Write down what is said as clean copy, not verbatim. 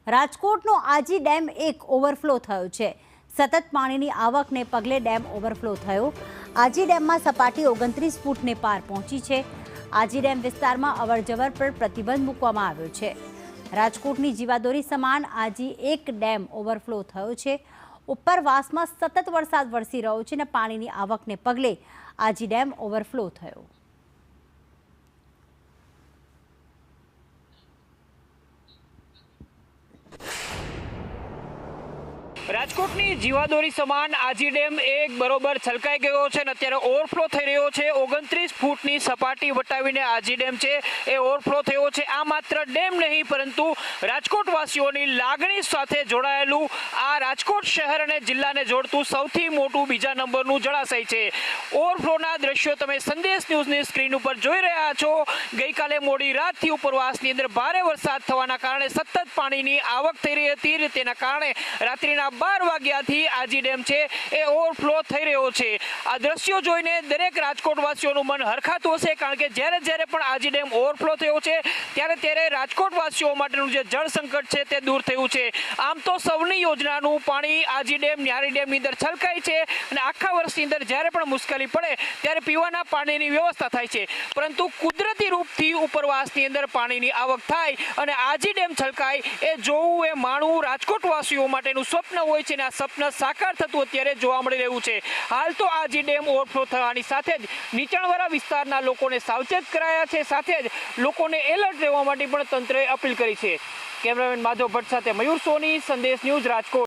રાજકોટનો Aji dam 1 overflow થયો છે। સતત પાણીની આવકને પગલે ડેમ ઓવરફ્લો થયો। આજી ડેમમાં સપાટી 29 ફૂટને પાર પહોંચી છે। આજી ડેમ વિસ્તારમાં અવરજવર પર પ્રતિબંધ મૂકવામાં આવ્યો છે। રાજકોટની જીવાદોરી સમાન આજી 1 ડેમ ઓવરફ્લો થયો છે। ઉપરવાસમાં સતત વરસાદ વરસી રહ્યો છે અને પાણીની આવકને પગલે આજી ડેમ ઓવરફ્લો થયો। રાજકોટની જીવાદોરી સમાન આજી ડેમ 1 બરોબર છલકાઈ ગયો છે અને અત્યારે ઓવરફ્લો થઈ રહ્યો છે। 29 ફૂટની સપાટી વટાવીને આજી ડેમ છે એ ઓવરફ્લો થયો છે। આ માત્ર ડેમ નહીં પરંતુ રાજકોટવાસીઓની લાગણી સાથે જોડાયેલું આ રાજકોટ શહેર અને જિલ્લાને જોડતું સૌથી મોટું બીજા નંબરનું જળાશય છે। ઓવરફ્લોના દ્રશ્યો તમે સંદેશ ન્યૂઝની સ્ક્રીન ઉપર જોઈ રહ્યા છો। ગઈકાલે મોડી રાતથી ઉપરવાસની અંદર ભારે વરસાદ થવાના કારણે સતત પાણીની આવક થઈ રહી હતી। તેના કારણે રાત્રિના 12 વાગ્યાથી આજી ડેમ છે એ ઓવરફ્લો થઈ રહ્યો છે। આ દ્રશ્યો જોઈને દરેક રાજકોટવાસીઓનું મન હરખાતું હશે, કારણ કે જ્યારે પણ આજી ડેમ ઓવરફ્લો થયો છે ત્યારે રાજકોટવાસીઓ માટેનું જે જળ સંકટ છે તે દૂર થયું છે। આમ તો સૌની યોજનાનું પાણી આજી ડેમ ન્યારી ડેમની અંદર છલકાય છે અને આખા વર્ષની અંદર જ્યારે પણ મુશ્કેલી પડે ત્યારે પીવાના પાણીની વ્યવસ્થા થાય છે, પરંતુ કુદરતી રૂપથી ઉપરવાસની અંદર પાણીની આવક થાય અને આજી ડેમ છલકાય એ જોવું એ માણવું રાજકોટવાસીઓ માટેનું સ્વપ્ન હોય છે અને આ સપના સાકાર થતું અત્યારે જોવા મળી રહ્યું છે। હાલ તો આજી ડેમ ઓવરફ્લો થવાની સાથે જ નીચાણવાળા વિસ્તારના લોકોને સાવચેત કરાયા છે, સાથે જ લોકોને એલર્ટ રહેવા માટે પણ તંત્રએ અપીલ કરી છે। કેમેરામેન માધવ ભટ્ટ સાથે મયુર સોની, સંદેશ ન્યૂઝ, રાજકોટ।